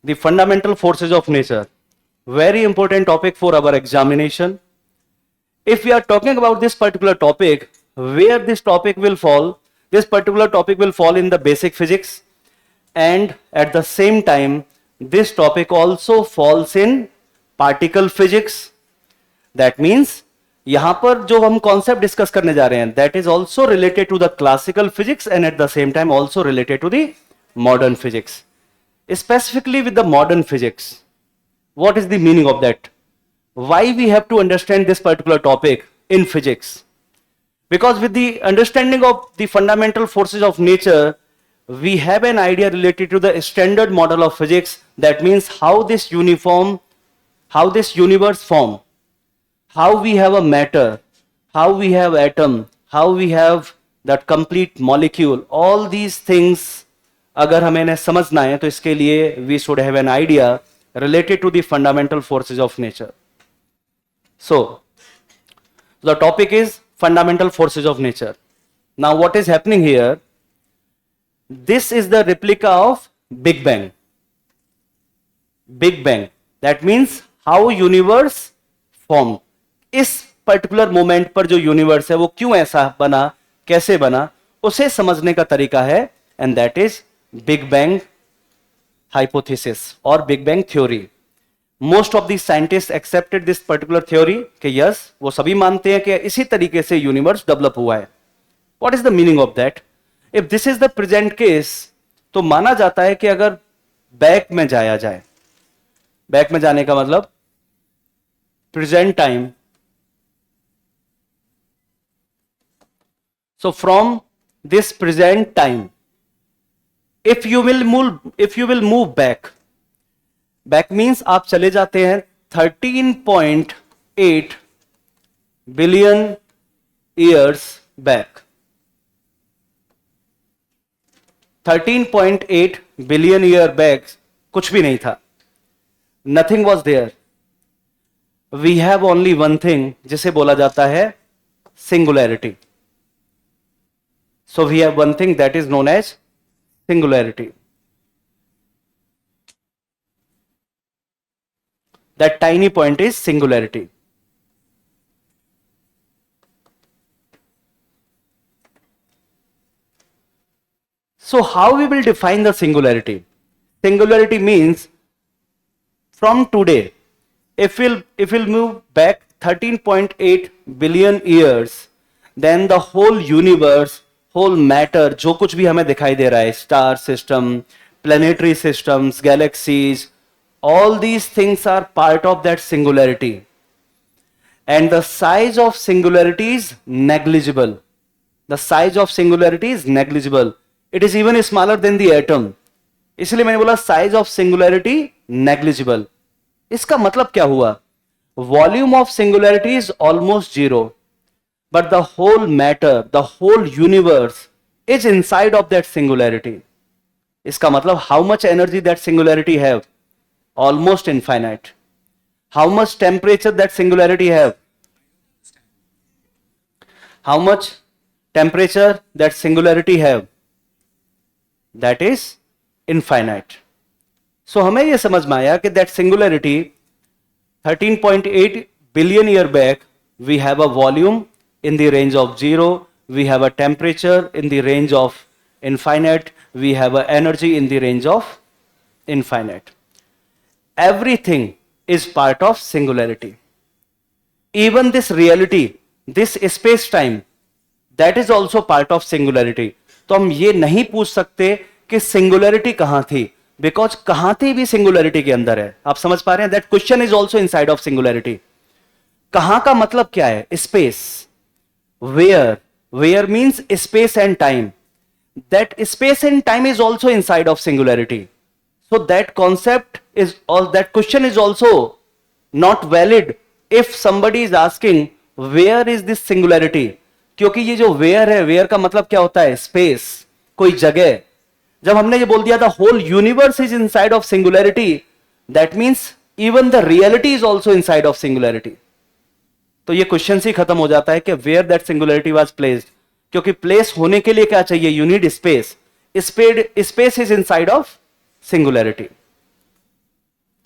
the fundamental forces of nature. Very important topic for our examination. If we are talking about this particular topic, where this topic will fall, this particular topic will fall in the basic physics, and at the same time, this topic also falls in particle physics. That means यहां पर जो हम concept discuss करने जा रहे हैं, that is also related to the classical physics and at the same time also related to the modern physics. Specifically with the modern physics, what is the meaning of that? Why we have to understand this particular topic in physics? Because with the understanding of the fundamental forces of nature, we have an idea related to the standard model of physics. That means how this universe form, how we have a matter, how we have atom, how we have that complete molecule. All these things अगर हमें इन्हें समझना है तो इसके लिए we should have an idea related to the fundamental forces of nature. So the topic is fundamental forces of nature. Now what is happening here? This is the replica of Big Bang. Big Bang. That means how universe formed. इस particular moment पर जो universe है वो क्यों ऐसा बना, कैसे बना, उसे समझने का तरीका है, and that is big bang hypothesis और big bang theory. Most of the scientist accepted this particular theory कि यस, वो सभी मानते हैं कि इसी तरीके से यूनिवर्स डेवलप हुआ है. What is the meaning of that? If this is the present case, तो माना जाता है कि अगर बैक में जाया जाए, बैक में जाने का मतलब present time. So from this present time, if you will move back means आप चले जाते हैं 13.8 billion years back. 13.8 billion year back कुछ भी नहीं था. Nothing was there. We have only one thing जिसे बोला जाता है singularity. So we have one thing that is known as singularity. That tiny point is singularity. So how we will define the singularity? Singularity means from today, if we'll move back 13.8 billion years, then the whole universe, whole matter, जो कुछ भी हमें दिखाई दे रहा है, star system, planetary systems, galaxies, all these things are part of that singularity, and the size of singularity is negligible. The size of singularity is negligible. It is even smaller than the atom. इसलिए मैंने बोला size of singularity negligible. इसका मतलब क्या हुआ? Volume of singularity is almost zero. But the whole matter, the whole universe is inside of that singularity. इसका मतलब how much energy that singularity have? Almost infinite. How much temperature that singularity have? How much temperature that singularity have? That is infinite. So हमें यह समझ में आया कि that singularity 13.8 billion year back, we have a volume in the range of 0, we have a temperature in the range of infinite, we have a energy in the range of infinite. Everything is part of singularity. Even this reality, this space time, that is also part of singularity. तो हम ये नहीं पूछ सकते कि singularity कहां थी, because कहां थी भी singularity के अंदर है. आप समझ पा रहे हैं? That question is also inside of singularity. कहां का मतलब क्या है? Space. Where means space and time. That space and time is also inside of singularity. So that concept is, or that question is also not valid if somebody is asking where is this singularity. क्योंकि ये जो where है, where का मतलब क्या होता है? Space, कोई जगह. जब हमने ये बोल दिया था whole universe is inside of singularity, that means even the reality is also inside of singularity. तो ये क्वेश्चन ही खत्म हो जाता है कि where that singularity was placed, क्योंकि प्लेस होने के लिए क्या चाहिए? You need space. Space is inside of singularity.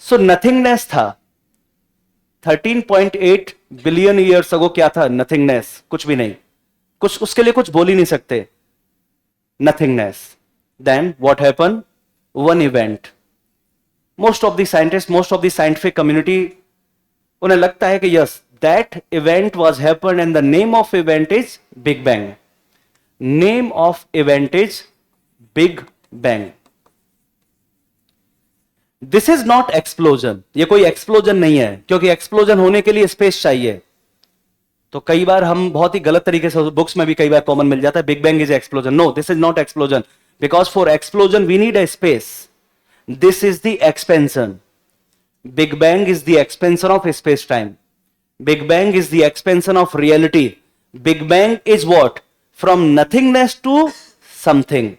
So nothingness था 13.8 बिलियन ईयर्स अगो, क्या था? नथिंगनेस, कुछ भी नहीं, कुछ उसके लिए कुछ बोल ही नहीं सकते, nothingness. Then what happen? One event. Most of the scientist, most of the scientific community, उन्हें लगता है कि yes, that event was happen and the name of event is big bang. Name of event is big bang. This is not explosion. ये कोई explosion नहीं है, क्योंकि explosion होने के लिए स्पेस चाहिए. तो कई बार हम बहुत ही गलत तरीके से, बुक्स में भी कई बार कॉमन मिल जाता है, big bang is explosion. No, this is not explosion, because for explosion we need a space. This is the expansion. Big bang is the expansion of space time. Big bang is the expansion of reality. Big bang is what? From nothingness to something.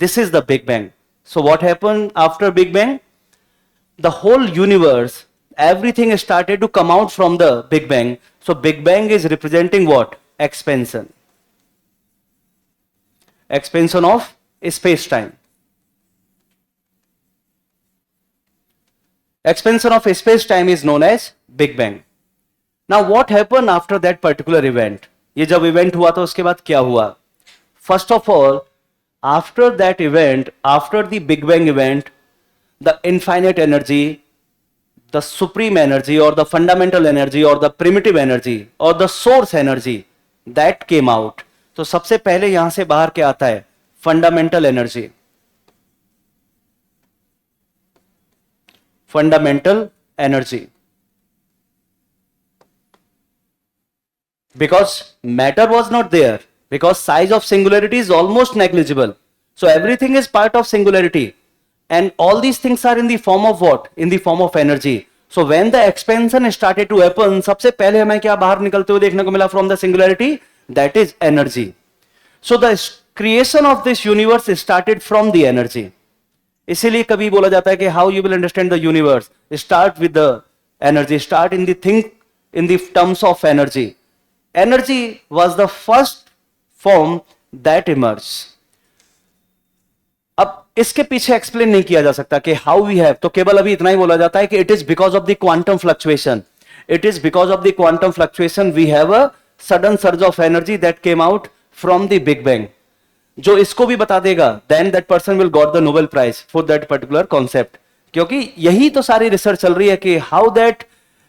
This is the big bang. So what happened after big bang? The whole universe, everything started to come out from the Big Bang. So Big Bang is representing what? Expansion. Expansion of space-time. Expansion of space-time is known as Big Bang. Now what happened after that particular event? ये जब event हुआ तो उसके बाद क्या हुआ? First of all, after that event, after the Big Bang event, the infinite energy, the supreme energy or the fundamental energy or the primitive energy or the source energy that came out. तो सबसे पहले यहां से बाहर क्या आता है? Fundamental energy. Fundamental energy. Because matter was not there, because size of singularity is almost negligible. So everything is part of singularity. And all these things are in the form of what? In the form of energy. So when the expansion started to happen, सबसे पहले हमें क्या बाहर निकलते हुए देखने को मिला from the singularity? That is energy. So the creation of this universe started from the energy. इसीलिए कभी बोला जाता है कि how you will understand the universe, start with the energy, start in the thing, in the terms of energy. Energy was the first form that emerged. अब इसके पीछे explain नहीं किया जा सकता कि हाउ वी हैव, तो केवल अभी इतना ही बोला जाता है कि it is because of the quantum fluctuation. It is because of the quantum fluctuation we have a sudden surge of energy that came out from the big bang. जो इसको भी बता देगा, then that person will got the Nobel prize for that particular concept. क्योंकि यही तो सारी research चल रही है कि how that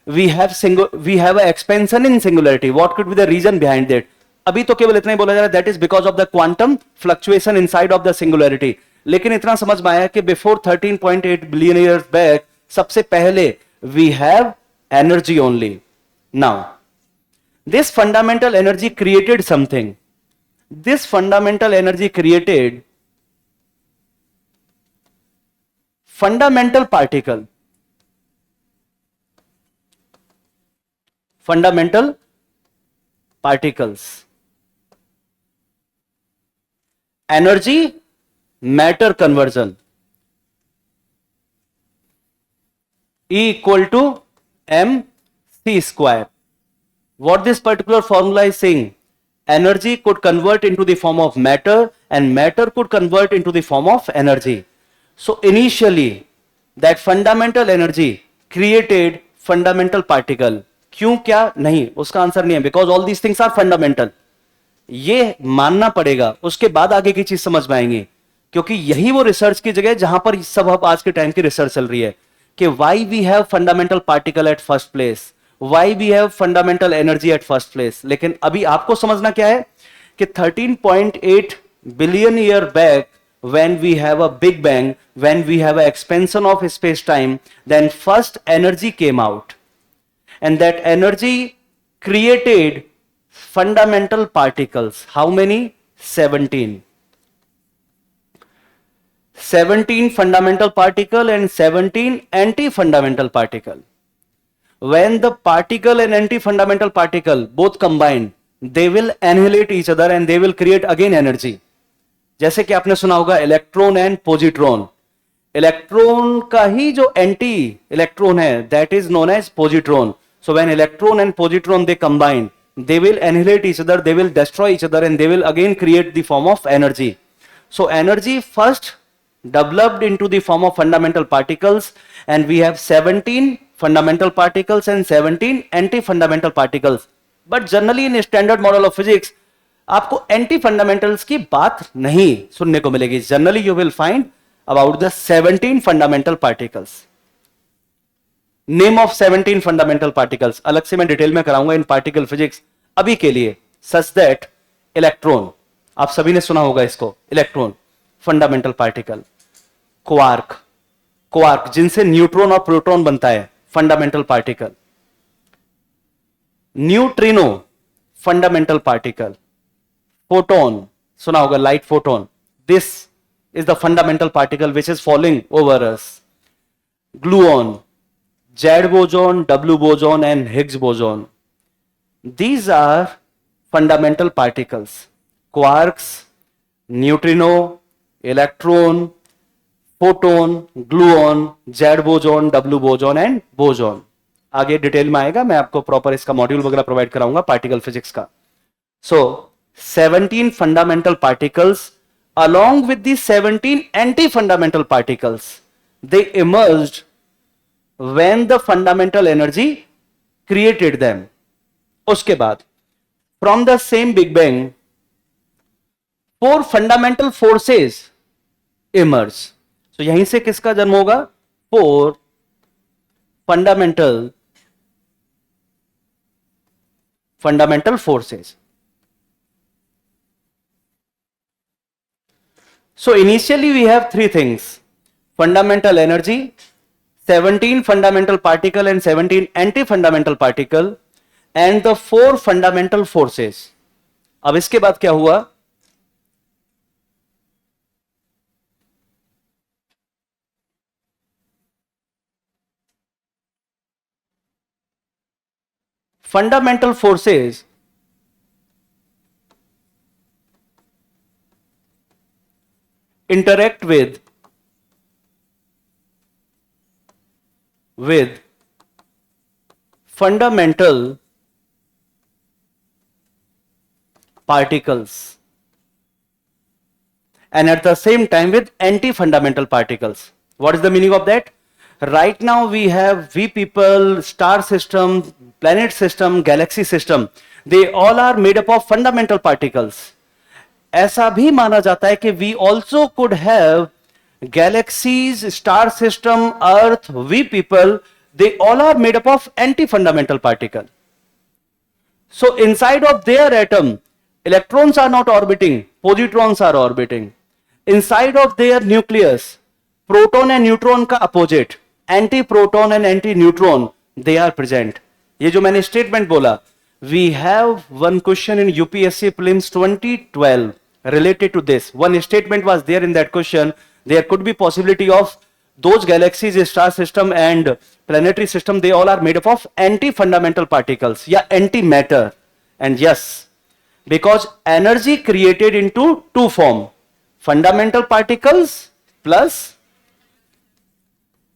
we have a expansion in singularity, what could be the reason behind that. अभी तो केवल इतना ही बोला जा रहा है, that is because of the quantum fluctuation inside of the singularity. लेकिन इतना समझ में आया कि बिफोर 13.8 बिलियन ईयर्स बैक, सबसे पहले we have energy only. Now this fundamental energy created something. This fundamental energy created fundamental particle. Fundamental particles. Energy matter conversion, E equal to mc square. What this particular formula is saying? Energy could convert into the form of matter and matter could convert into the form of energy. So initially that fundamental energy created fundamental particle. क्यों, क्या नहीं, उसका answer नहीं है, because all these things are fundamental. ये मानना पड़ेगा, उसके बाद आगे की चीज समझ में आएंगी. क्योंकि यही वो रिसर्च की जगह जहां पर सब अब आज के टाइम की रिसर्च चल रही है कि why we have fundamental particle at first place, why we have fundamental energy at first place. लेकिन अभी आपको समझना क्या है कि 13.8 billion year back, when we have a big bang, when we have an expansion of space time, then first energy came out and that energy created fundamental particles. How many? 17. 17 fundamental particle and 17 anti-fundamental particle. When the particle and anti-fundamental particle both combine, they will annihilate each other and they will create again energy. जैसे कि आपने सुना होगा electron and positron. Electron का ही जो anti electron है, that is known as positron. So when electron and positron they combine, they will annihilate each other, they will destroy each other and they will again create the form of energy. So energy first developed into the form of fundamental particles, and we have 17 fundamental particles and 17 anti-fundamental particles. But generally in standard model of physics आपको anti fundamentals की बात नहीं सुनने को मिलेगी. Generally you will find about the 17 fundamental particles. Name of 17 fundamental particles अलग से मैं डिटेल में कराऊंगा इन पार्टिकल फिजिक्स. अभी के लिए सच दैट इलेक्ट्रॉन, आप सभी ने सुना होगा इसको, electron fundamental particle. Quark, quark जिनसे न्यूट्रॉन और प्रोटॉन बनता है, fundamental particle. Neutrino fundamental particle. Photon सुना होगा, light photon, this is the fundamental particle which is following over us. Gluon, Z boson, W boson and Higgs boson, these are fundamental particles. Quarks, neutrino, electron, photon, gluon, Z boson, W boson and boson. आगे detail में आएगा, मैं आपको proper इसका module वगैरह provide कराऊंगा particle physics का. सो 17 fundamental particles along with the 17 anti-fundamental particles, they emerged when the fundamental energy created them. उसके बाद from the same big bang 4 fundamental forces emerge. तो यहीं से किसका जन्म होगा? 4 fundamental forces. So initially we have 3 things: fundamental energy, 17 fundamental particle and 17 anti-fundamental particle, and the 4 fundamental forces. अब इसके बाद क्या हुआ? Fundamental forces interact with fundamental particles and at the same time with anti-fundamental particles. What is the meaning of that? Right now we have we people, star system, planet system, galaxy system, they all are made up of fundamental particles. ऐसा भी माना जाता है कि we also could have galaxies, star system, earth, we people, they all are made up of anti-fundamental particle. So inside of their atom, electrons are not orbiting, positrons are orbiting. Inside of their nucleus, proton and neutron का opposite, anti-proton and anti-neutron, they are present. ये जो मैंने statement बोला, we have one question in UPSC prelims 2012 related to this. One statement was there in that question. There could be possibility of those galaxies, star system and planetary system, they all are made up of anti-fundamental particles, yeah, anti-matter. And yes, because energy created into 2 form, fundamental particles plus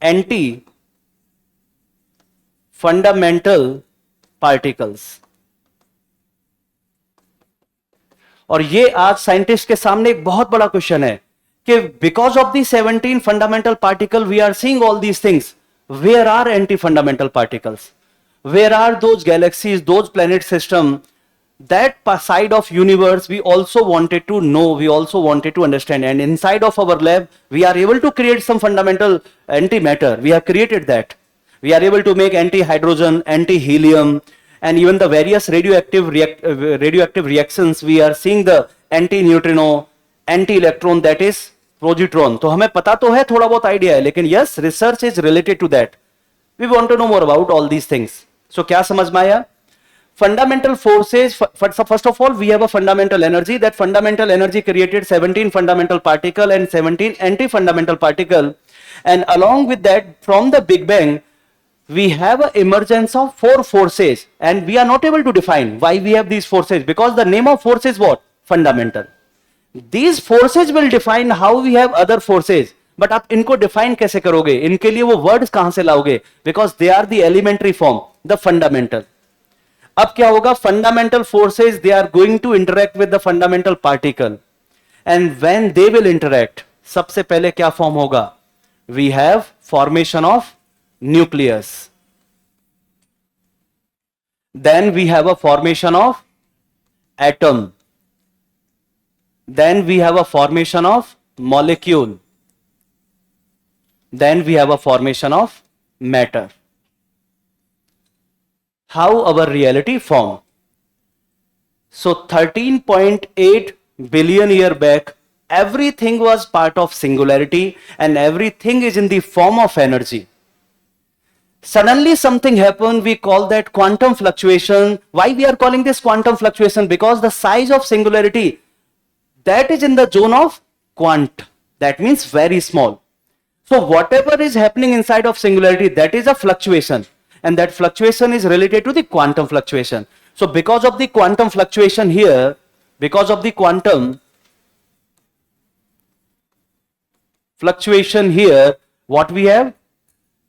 anti-fundamental particles. और ये आज scientist के सामने एक बहुत बड़ा question है कि because of the 17 fundamental particle we are seeing all these things, where are anti fundamental particles, where are those galaxies, those planet system, that side of universe we also wanted to know, we also wanted to understand. And inside of our lab we are able to create some fundamental antimatter. We have created that. We are able to make anti-hydrogen, anti-helium, and even the various radioactive reactions. We are seeing the anti-neutrino, anti-electron, that is positron. तो हमें पता तो है, थोड़ा बहुत idea है, लेकिन yes, research is related to that. We want to know more about all these things. So क्या समझ में आया? Fundamental forces, first of all we have a fundamental energy. That fundamental energy created 17 fundamental particle and 17 anti-fundamental particle, and along with that from the Big Bang we have a emergence of 4 forces, and we are not able to define why we have these forces, because the name of force is what? Fundamental. These forces will define how we have other forces, but आप इनको define कैसे करोगे? इनके लिए वो words कहां से लाओगे? Because they are the elementary form, the fundamental. अब क्या होगा? Fundamental forces, they are going to interact with the fundamental particle, and when they will interact, सबसे पहले क्या फॉर्म होगा? We have formation of nucleus, then we have a formation of atom, then we have a formation of molecule, then we have a formation of matter. How our reality form? So 13.8 billion year back, everything was part of singularity and everything is in the form of energy. Suddenly something happened, we call that quantum fluctuation. Why we are calling this quantum fluctuation? Because the size of singularity, that is in the zone of quant. That means very small. So whatever is happening inside of singularity, that is a fluctuation. And that fluctuation is related to the quantum fluctuation. So because of the quantum fluctuation here, because of the quantum fluctuation here, what we have?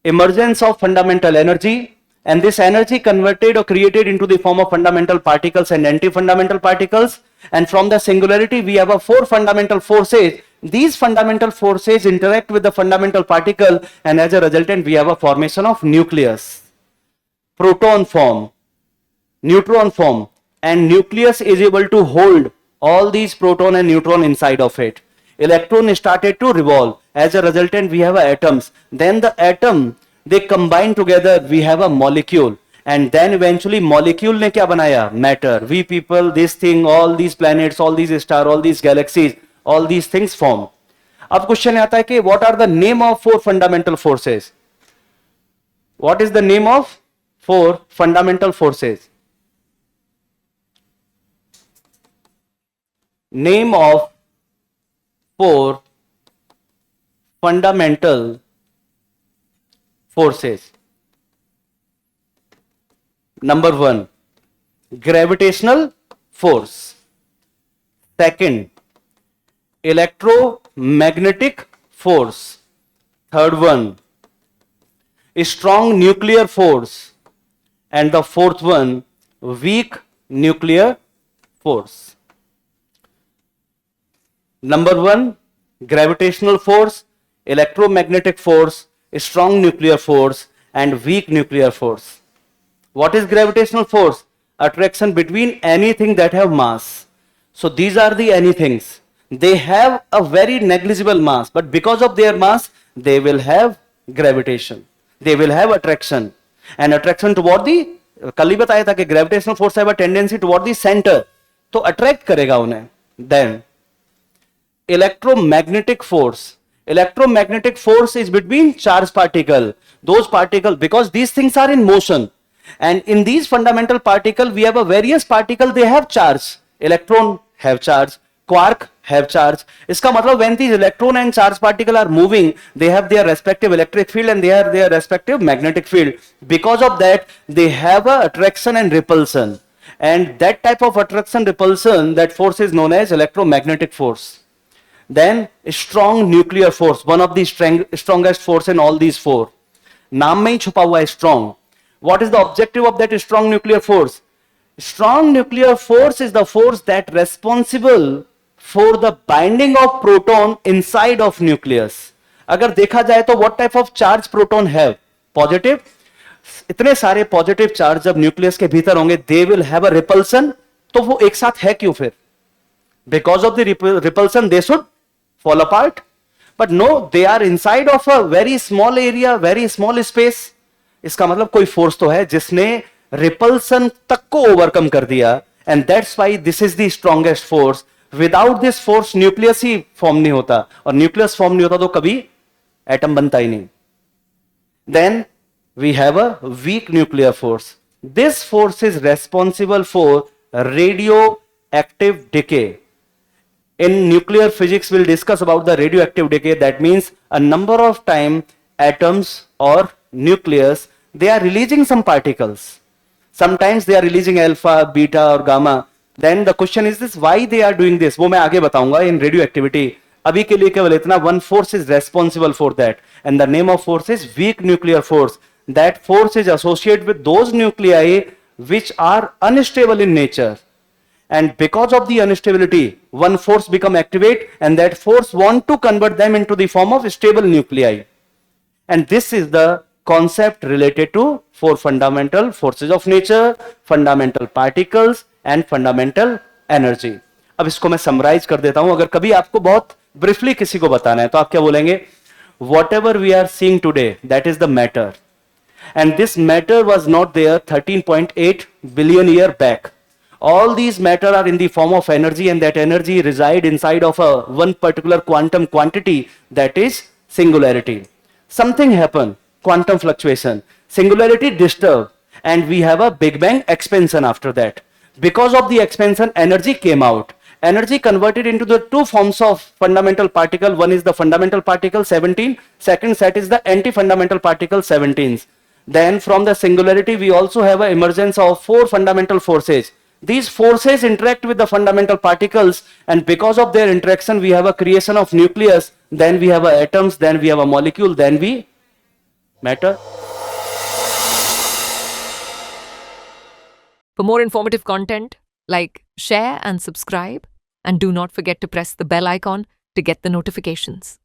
Emergence of fundamental energy. And this energy converted or created into the form of fundamental particles and anti-fundamental particles. And from the singularity, we have a 4 fundamental forces. These fundamental forces interact with the fundamental particle, and as a resultant, we have a formation of nucleus, proton form, neutron form, and nucleus is able to hold all these proton and neutron inside of it. Electron started to revolve. As a resultant, we have atoms. Then the atom, they combine together, we have a molecule. And then eventually molecule ने क्या बनाया? Matter. We people, this thing, all these planets, all these stars, all these galaxies, all these things form. अब question आता है कि what are the name of 4 fundamental forces? What is the name of 4 fundamental forces? Name of 4 fundamental forces. Number 1, gravitational force. Second, electromagnetic force. Third one, strong nuclear force. And the fourth one, weak nuclear force. Number 1, gravitational force, electromagnetic force, strong nuclear force, and weak nuclear force. What is gravitational force? Attraction between anything that have mass. So these are the anythings. They have a very negligible mass, but because of their mass, they will have gravitation. They will have attraction. And attraction toward the, कल ही बताया था कि gravitational force have a tendency toward the center. तो attract करेगा उन्हें. Then electromagnetic force. Electromagnetic force is between charged particle. Those particles, because these things are in motion. And in these fundamental particles, we have a various particle, they have charge. Electron have charge, quark have charge. इसका मतलब when these electron and charge particle are moving, they have their respective electric field and they have their respective magnetic field. Because of that, they have a attraction and repulsion. And that type of attraction repulsion, that force is known as electromagnetic force. Then strong nuclear force, one of the strongest force in all these 4. नाम में ही छुपा हुआ है strong. What is the objective of that strong nuclear force? Strong nuclear force is the force that responsible for the binding of proton inside of nucleus. अगर देखा जाए तो what type of charge proton have? Positive. इतने सारे positive charge जब nucleus के भीतर होंगे, they will have a repulsion. तो वो एक साथ है क्यों फिर? Because of the repulsion, they should fall apart. But no, they are inside of a very small area, very small space. इसका मतलब कोई फोर्स तो है जिसने रिपल्सन तक को ओवरकम कर दिया. And that's why this is the strongest force. Without this force nucleus he form नहीं होता, और न्यूक्लियस फॉर्म नहीं होता तो कभी एटम बनता ही नहीं. Then we have a weak nuclear force. This force is responsible for radioactive decay. In nuclear physics, we'll discuss about the radioactive decay. That means a number of time atoms or nucleus, they are releasing some particles. Sometimes they are releasing alpha, beta or gamma. Then the question is this, why they are doing this? वो मैं आगे बताऊंगा in radioactivity. अभी के लिए केवल इतना, one force is responsible for that. And the name of force is weak nuclear force. That force is associated with those nuclei which are unstable in nature. and because of the instability, one force become activate, and that force want to convert them into the form of stable nuclei. And this is the concept related to four fundamental forces of nature, fundamental particles and fundamental energy. अब इसको मैं summarise कर देता हूं. अगर कभी आपको बहुत ब्रीफली किसी को बताना है तो आप क्या बोलेंगे? Whatever we are seeing today, that is the matter. And this matter was not there 13.8 billion year back. All these matter are in the form of energy, and that energy reside inside of a one particular quantum quantity, that is singularity. Something happened, quantum fluctuation, singularity disturbed, and we have a Big Bang expansion after that. Because of the expansion, energy came out. Energy converted into the two forms of fundamental particle. One is the fundamental particle 17, second set is the anti-fundamental particle 17. Then from the singularity, we also have an emergence of four fundamental forces. These forces interact with the fundamental particles, and because of their interaction, we have a creation of nucleus, then we have atoms, then we have a molecule, then we matter. For more informative content, like, share and subscribe, and do not forget to press the bell icon to get the notifications.